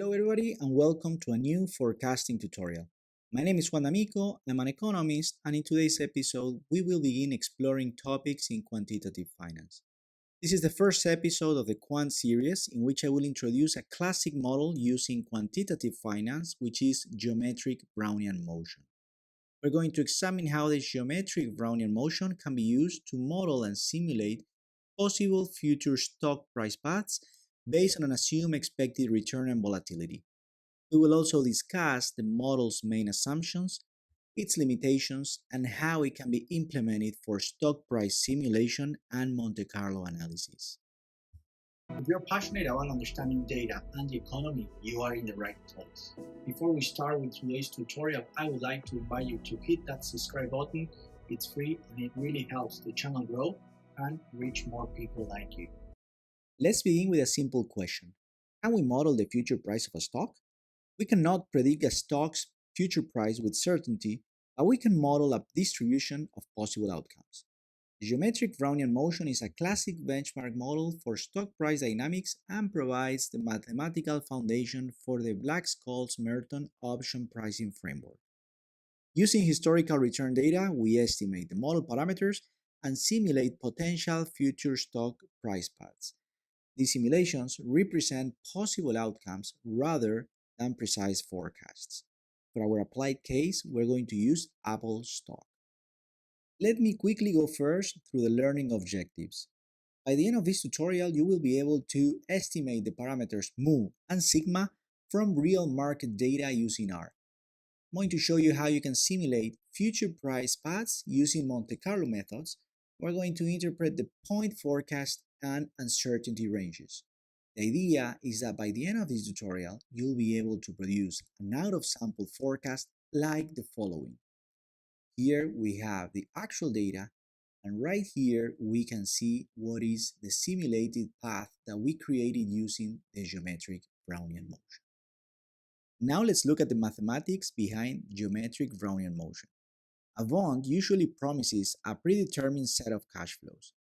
Hello everybody and welcome to a new forecasting tutorial. My name is Juan D'Amico, I'm an economist, and in today's episode we will begin exploring topics in quantitative finance. This is the first episode of the Quant series in which I will introduce a classic model using quantitative finance, which is Geometric Brownian Motion. We're going to examine how the Geometric Brownian Motion can be used to model and simulate possible future stock price paths based on an assumed expected return and volatility. We will also discuss the model's main assumptions, its limitations, and how it can be implemented for stock price simulation and Monte Carlo analysis. If you're passionate about understanding data and the economy, you are in the right place. Before we start with today's tutorial, I would like to invite you to hit that subscribe button. It's free and it really helps the channel grow and reach more people like you. Let's begin with a simple question. Can we model the future price of a stock? We cannot predict a stock's future price with certainty, but we can model a distribution of possible outcomes. The Geometric Brownian Motion is a classic benchmark model for stock price dynamics and provides the mathematical foundation for the Black-Scholes-Merton option pricing framework. Using historical return data, we estimate the model parameters and simulate potential future stock price paths. These simulations represent possible outcomes rather than precise forecasts. For our applied case, we're going to use Apple stock. Let me quickly go first through the learning objectives. By the end of this tutorial, you will be able to estimate the parameters mu and sigma from real market data using R. I'm going to show you how you can simulate future price paths using Monte Carlo methods. We're going to interpret the point forecast and uncertainty ranges. The idea is that by the end of this tutorial, you'll be able to produce an out-of-sample forecast like the following. Here we have the actual data, and right here we can see what is the simulated path that we created using the Geometric Brownian Motion. Now let's look at the mathematics behind Geometric Brownian Motion. A bond usually promises a predetermined set of cash flows.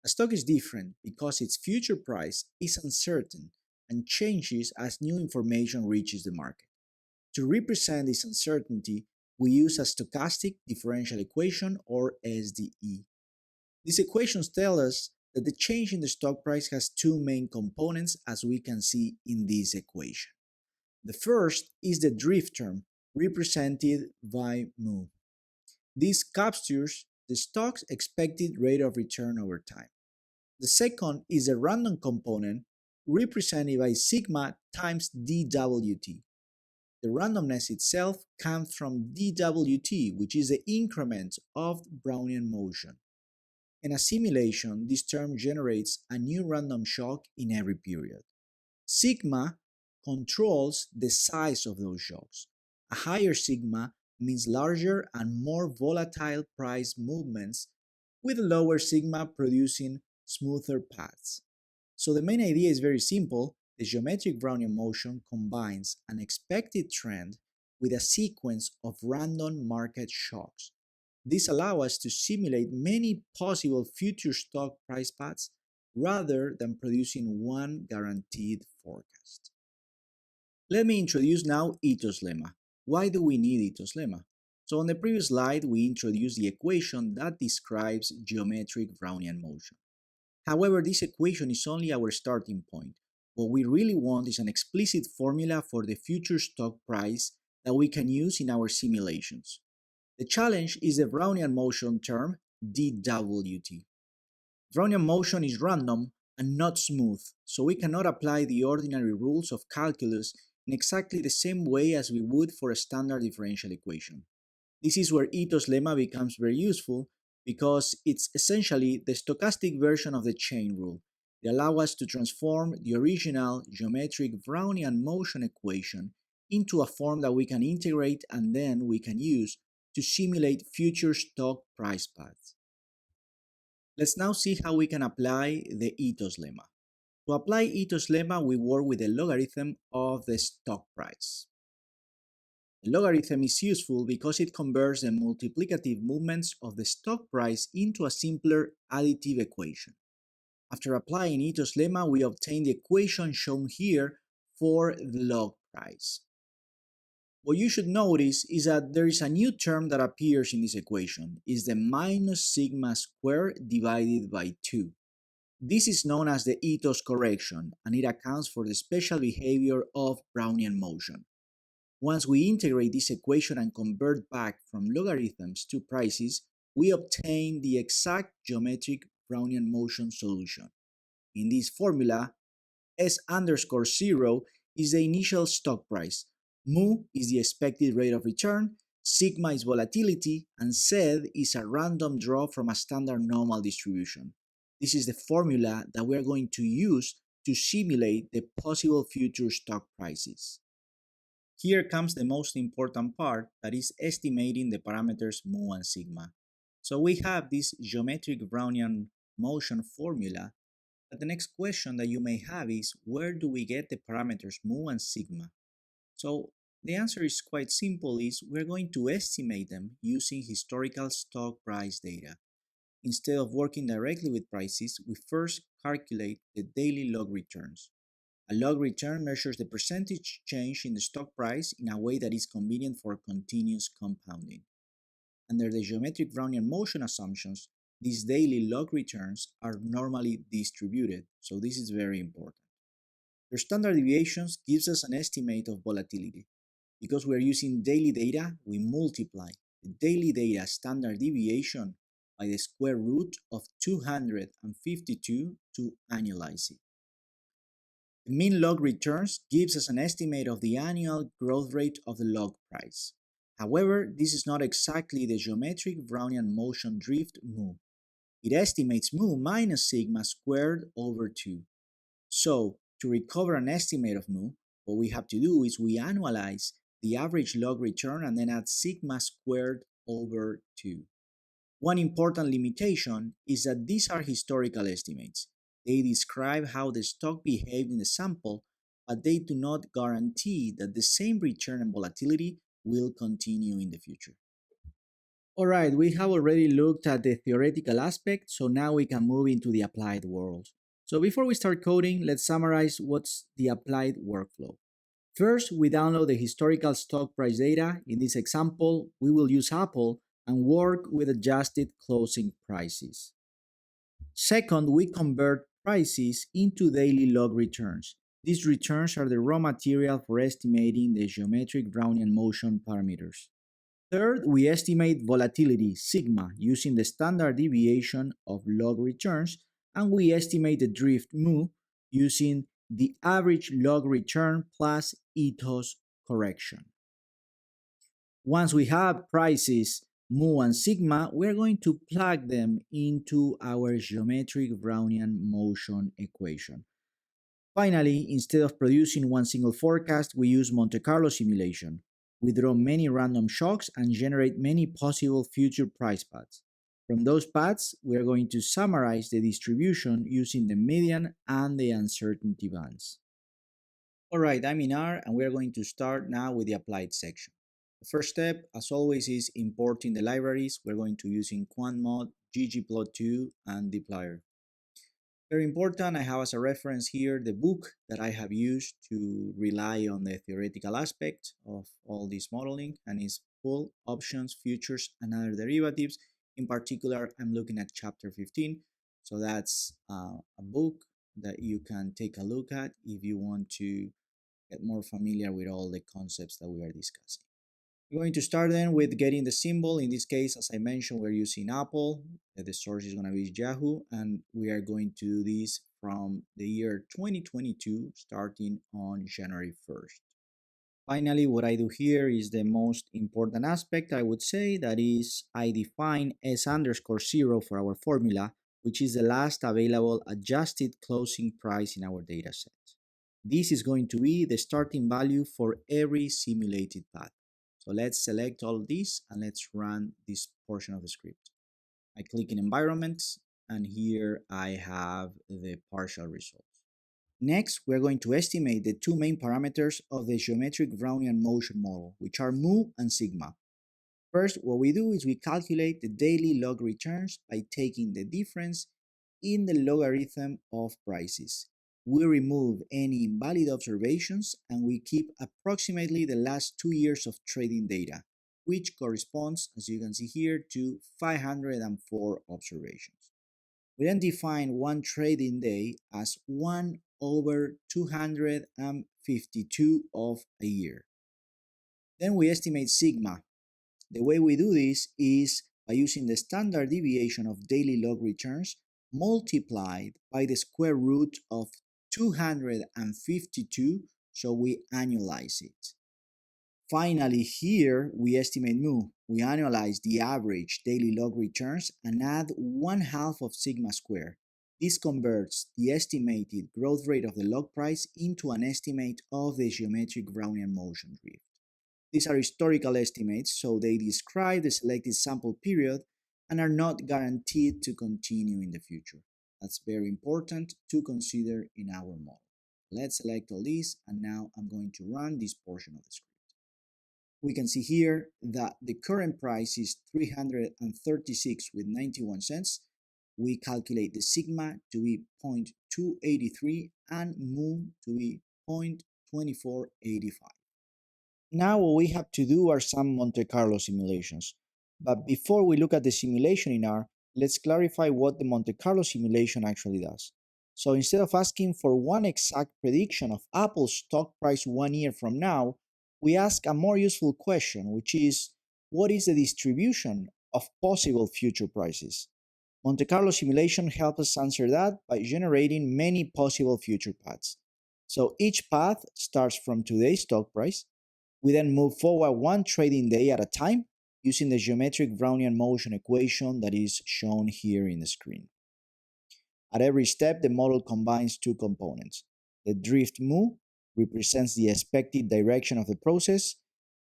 A stock is different because its future price is uncertain and changes as new information reaches the market. To represent this uncertainty, we use a stochastic differential equation, or SDE. These equations tell us that the change in the stock price has two main components, as we can see in this equation. The first is the drift term, represented by mu. This captures the stock's expected rate of return over time. The second is a random component represented by sigma times dWt. The randomness itself comes from dWt, which is the increment of Brownian motion. In a simulation, this term generates a new random shock in every period. Sigma controls the size of those shocks. A higher sigma means larger and more volatile price movements, with a lower sigma producing smoother paths. So the main idea is very simple. The Geometric Brownian Motion combines an expected trend with a sequence of random market shocks. This allows us to simulate many possible future stock price paths rather than producing one guaranteed forecast. Let me introduce now Ito's lemma. Why do we need Ito's lemma? So on the previous slide, we introduced the equation that describes Geometric Brownian Motion. However, this equation is only our starting point. What we really want is an explicit formula for the future stock price that we can use in our simulations. The challenge is the Brownian motion term, dWt. Brownian motion is random and not smooth, so we cannot apply the ordinary rules of calculus in exactly the same way as we would for a standard differential equation. This is where Ito's lemma becomes very useful, because it's essentially the stochastic version of the chain rule. They allow us to transform the original Geometric Brownian motion equation into a form that we can integrate and then we can use to simulate future stock price paths. Let's now see how we can apply the Ito's lemma. To apply Ito's lemma, we work with the logarithm of the stock price. The logarithm is useful because it converts the multiplicative movements of the stock price into a simpler additive equation. After applying Ito's lemma, we obtain the equation shown here for the log price. What you should notice is that there is a new term that appears in this equation, is the minus sigma squared divided by 2. This is known as the ethos correction, and it accounts for the special behavior of Brownian motion. Once we integrate this equation and convert back from logarithms to prices, we obtain the exact geometric Brownian motion solution. In this formula, S underscore 0 is the initial stock price, mu is the expected rate of return, sigma is volatility, and Z is a random draw from a standard normal distribution. This is the formula that we are going to use to simulate the possible future stock prices. Here comes the most important part, that is estimating the parameters mu and sigma. So we have this geometric Brownian motion formula, but the next question that you may have is, where do we get the parameters mu and sigma? So the answer is quite simple, is we're going to estimate them using historical stock price data. Instead of working directly with prices, we first calculate the daily log returns. A log return measures the percentage change in the stock price in a way that is convenient for continuous compounding. Under the geometric Brownian motion assumptions, these daily log returns are normally distributed, so this is very important. Their standard deviations gives us an estimate of volatility. Because we are using daily data, we multiply the daily data standard deviation by the square root of 252 to annualize it. The mean log returns gives us an estimate of the annual growth rate of the log price. However, this is not exactly the geometric Brownian motion drift mu. It estimates mu minus sigma squared over 2. So, to recover an estimate of mu, what we have to do is we annualize the average log return and then add sigma squared over 2. One important limitation is that these are historical estimates. They describe how the stock behaved in the sample, but they do not guarantee that the same return and volatility will continue in the future. Alright, we have already looked at the theoretical aspect, so now we can move into the applied world. So before we start coding, let's summarize what's the applied workflow. First, we download the historical stock price data. In this example, we will use Apple and work with adjusted closing prices. Second, we convert prices into daily log returns. These returns are the raw material for estimating the geometric Brownian motion parameters. Third, we estimate volatility, sigma, using the standard deviation of log returns, and we estimate the drift mu using the average log return plus ethos correction. Once we have prices mu and sigma, we're going to plug them into our geometric Brownian motion equation. Finally, instead of producing one single forecast, we use Monte Carlo simulation. We draw many random shocks and generate many possible future price paths. From those paths, we are going to summarize the distribution using the median and the uncertainty bands. Alright, I'm in R, and we're going to start now with the applied section. The first step, as always, is importing the libraries. We're going to use in QuantMod, ggplot2, and dplyr. Very important, I have as a reference here the book that I have used to rely on the theoretical aspect of all this modeling, and is full options, futures, and other derivatives. In particular, I'm looking at chapter 15, so that's a book that you can take a look at if you want to get more familiar with all the concepts that we are discussing. We're going to start then with getting the symbol. In this case, as I mentioned, we're using Apple. The source is going to be Yahoo, and we are going to do this from the year 2022, starting on January 1st. Finally, what I do here is the most important aspect, I would say, that is I define S underscore 0 for our formula, which is the last available adjusted closing price in our dataset. This is going to be the starting value for every simulated path. So let's select all of these and let's run this portion of the script. I click in environments, and here I have the partial results. Next, we're going to estimate the two main parameters of the geometric Brownian motion model, which are mu and sigma. First, what we do is we calculate the daily log returns by taking the difference in the logarithm of prices. we remove any invalid observations, and we keep approximately the last 2 years of trading data, which corresponds, as you can see here, to 504 observations. We then define one trading day as 1 over 252 of a year. Then we estimate sigma. The way we do this is by using the standard deviation of daily log returns multiplied by the square root of 252, so we annualize it. Finally, here we estimate mu. We annualize the average daily log returns and add 1/2 of sigma square. This converts the estimated growth rate of the log price into an estimate of the geometric Brownian motion drift. These are historical estimates, so they describe the selected sample period and are not guaranteed to continue in the future. That's very important to consider in our model. Let's select all these, and now I'm going to run this portion of the script. We can see here that the current price is 336 with 91 cents. We calculate the sigma to be 0.283 and mu to be 0.2485. Now what we have to do are some Monte Carlo simulations. But before we look at the simulation in R, let's clarify what the Monte Carlo simulation actually does. So instead of asking for one exact prediction of Apple's stock price 1 year from now, we ask a more useful question, which is, what is the distribution of possible future prices? Monte Carlo simulation helps us answer that by generating many possible future paths. So each path starts from today's stock price. We then move forward one trading day at a time using the geometric Brownian motion equation that is shown here in the screen. At every step, the model combines two components. The drift mu represents the expected direction of the process.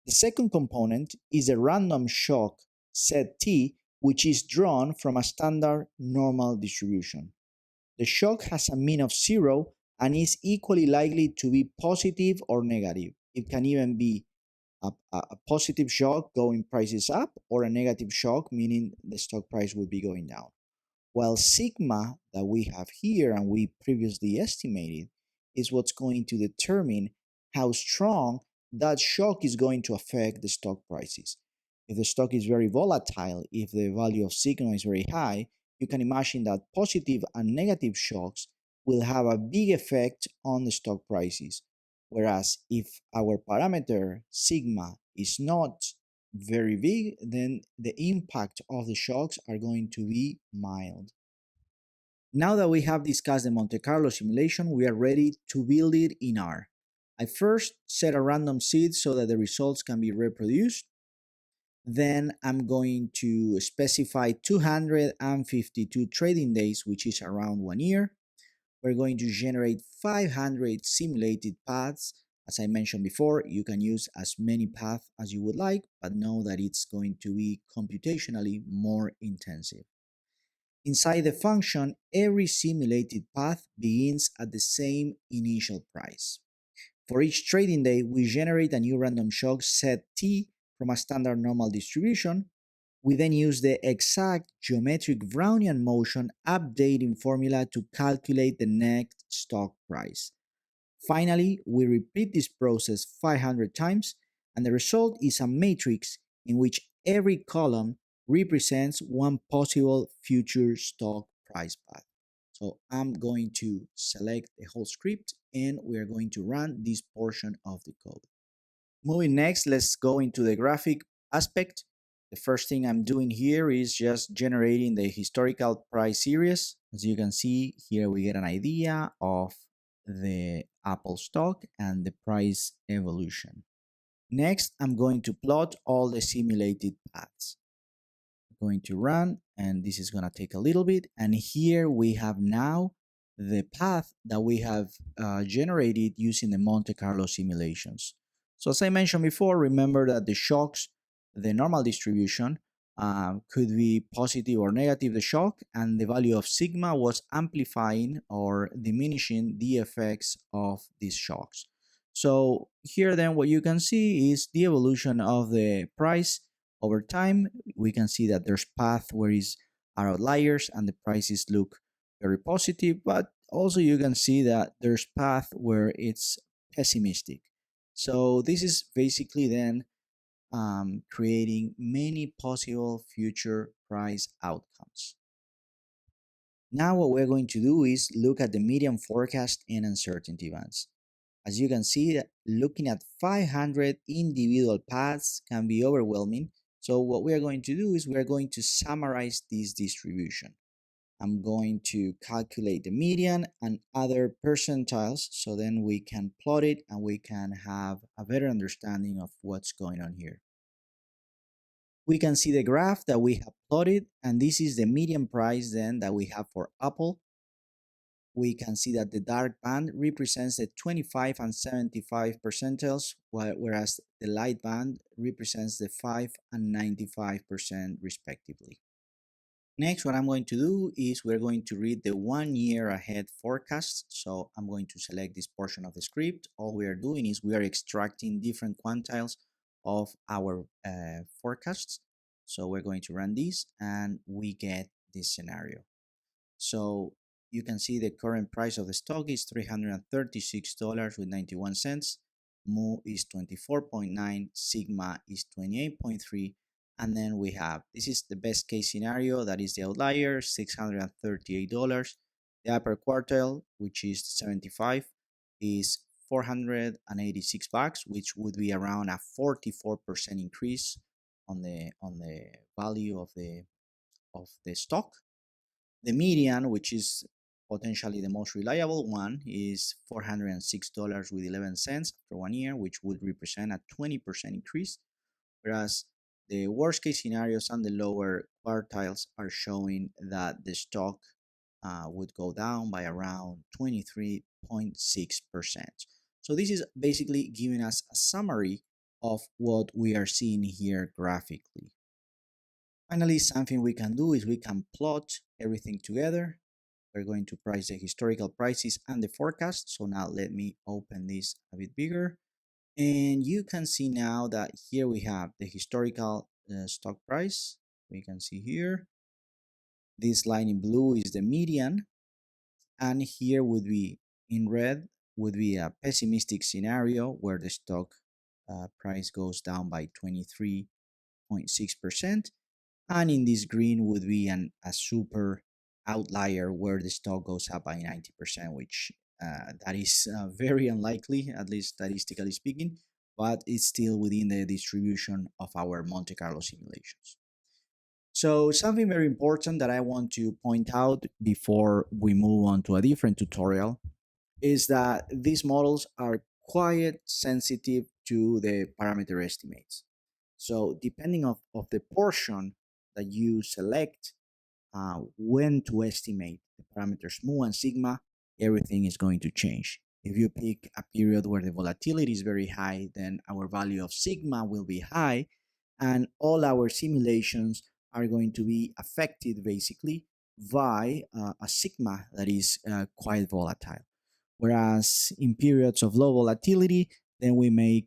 The second component is a random shock set t, which is drawn from a standard normal distribution. The shock has a mean of 0 and is equally likely to be positive or negative. It can even be a positive shock going prices up, or a negative shock meaning the stock price will be going down. While sigma that we have here and we previously estimated is what's going to determine how strong that shock is going to affect the stock prices. If the stock is very volatile, if the value of sigma is very high, you can imagine that positive and negative shocks will have a big effect on the stock prices. Whereas if our parameter sigma is not very big, then the impact of the shocks are going to be mild. Now that we have discussed the Monte Carlo simulation, we are ready to build it in R. I first set a random seed so that the results can be reproduced. Then I'm going to specify 252 trading days, which is around 1 year. We're going to generate 500 simulated paths. As I mentioned before, you can use as many paths as you would like, but know that it's going to be computationally more intensive. Inside the function, every simulated path begins at the same initial price. For each trading day, we generate a new random shock set t from a standard normal distribution. We then use the exact geometric Brownian motion updating formula to calculate the next stock price. Finally, we repeat this process 500 times, and the result is a matrix in which every column represents one possible future stock price path. So I'm going to select the whole script, and we're going to run this portion of the code. Moving next, let's go into the graphic aspect. The first thing I'm doing here is just generating the historical price series. As you can see here, we get an idea of the Apple stock and the price evolution. Next, I'm going to plot all the simulated paths. I'm going to run, and this is going to take a little bit. And here we have now the path that we have generated using the Monte Carlo simulations. So as I mentioned before, remember that the shocks, the normal distribution, could be positive or negative, the shock, and the value of sigma was amplifying or diminishing the effects of these shocks. So here then what you can see is the evolution of the price over time. We can see that there's path where are outliers and the prices look very positive, but also you can see that there's path where it's pessimistic. So this is basically then creating many possible future price outcomes. Now what we're going to do is look at the median forecast and uncertainty bands. As you can see, looking at 500 individual paths can be overwhelming. So what we are going to do is we are going to summarize this distribution. I'm going to calculate the median and other percentiles so then we can plot it and we can have a better understanding of what's going on here. We can see the graph that we have plotted, and this is the median price then that we have for Apple. We can see that the dark band represents the 25 and 75 percentiles, whereas the light band represents the 5 and 95% respectively. Next, what I'm going to do is we're going to read the 1 year ahead forecast. So I'm going to select this portion of the script. All we are doing is we are extracting different quantiles of our forecasts. So we're going to run this and we get this scenario. So you can see the current price of the stock is $336.91. Mu is 24.9, sigma is 28.3, and then we have, this is the best case scenario, that is the outlier, $638. The upper quartile, which is 75, is $486, which would be around a 44% increase on the value of the stock. The median, which is potentially the most reliable one, is $406.11 after 1 year, which would represent a 20% increase, whereas the worst case scenarios and the lower quartiles are showing that the stock would go down by around 23.6%. So this is basically giving us a summary of what we are seeing here graphically. Finally, something we can do is we can plot everything together. We're going to price the historical prices and the forecast. So now let me open this a bit bigger. And you can see now that here we have the historical stock price. We can see here. This line in blue is the median. And here would be in red would be a pessimistic scenario where the stock price goes down by 23.6%. And in this green would be a super outlier where the stock goes up by 90%, which that is very unlikely, at least statistically speaking, but it's still within the distribution of our Monte Carlo simulations. So something very important that I want to point out before we move on to a different tutorial is that these models are quite sensitive to the parameter estimates. So depending of the portion that you select, when to estimate the parameters mu and sigma, everything is going to change. If you pick a period where the volatility is very high, then our value of sigma will be high, and all our simulations are going to be affected basically by a sigma that is quite volatile. Whereas in periods of low volatility, then we may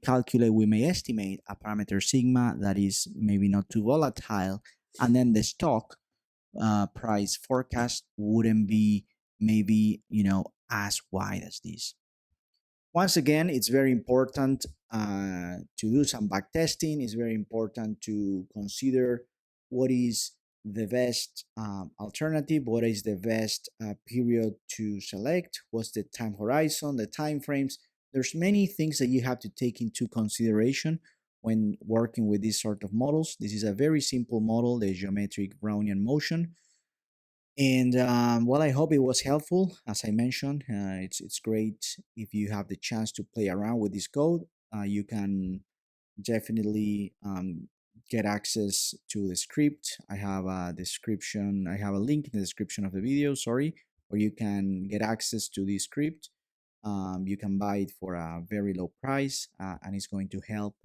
estimate a parameter sigma that is maybe not too volatile, and then the stock price forecast wouldn't be maybe as wide as this. Once again, it's very important to do some back testing. It's very important to consider what is the best alternative, what is the best period to select, what's the time horizon, the time frames. There's many things that you have to take into consideration when working with these sort of models. This is a very simple model, the Geometric Brownian Motion. And well, I hope it was helpful. As I mentioned, it's great if you have the chance to play around with this code. You can definitely get access to the script. I have a description. I have a link in the description of the video. Sorry, where you can get access to this script. You can buy it for a very low price, and it's going to help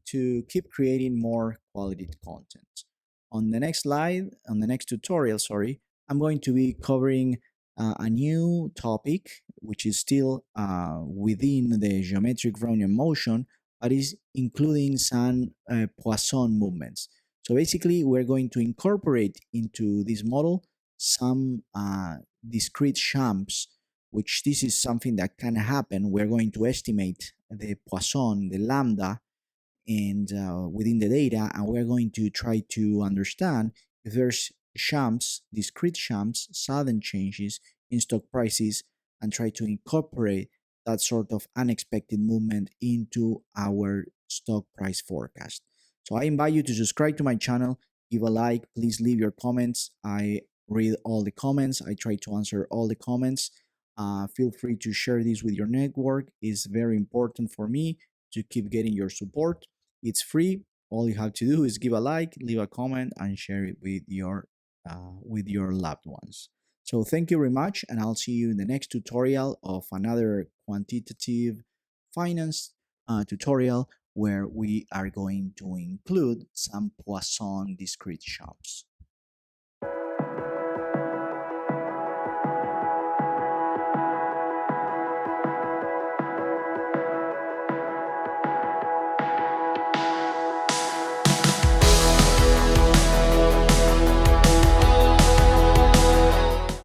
to keep creating more quality content. On the next slide, on the next tutorial, sorry, I'm going to be covering a new topic, which is still within the geometric Brownian motion, but is including some Poisson movements. So basically, we're going to incorporate into this model some discrete jumps which this is something that can happen. We're going to estimate the Poisson, the lambda, and within the data, and we're going to try to understand if there's jumps, discrete jumps, sudden changes in stock prices, and try to incorporate that sort of unexpected movement into our stock price forecast. So I invite you to subscribe to my channel, give a like, please leave your comments. I read all the comments, I try to answer all the comments. Feel free to share this with your network. It's very important for me to keep getting your support. It's free. All you have to do is give a like, leave a comment, and share it with your loved ones. So thank you very much, and I'll see you in the next tutorial of another quantitative finance tutorial where we are going to include some Poisson discrete jumps.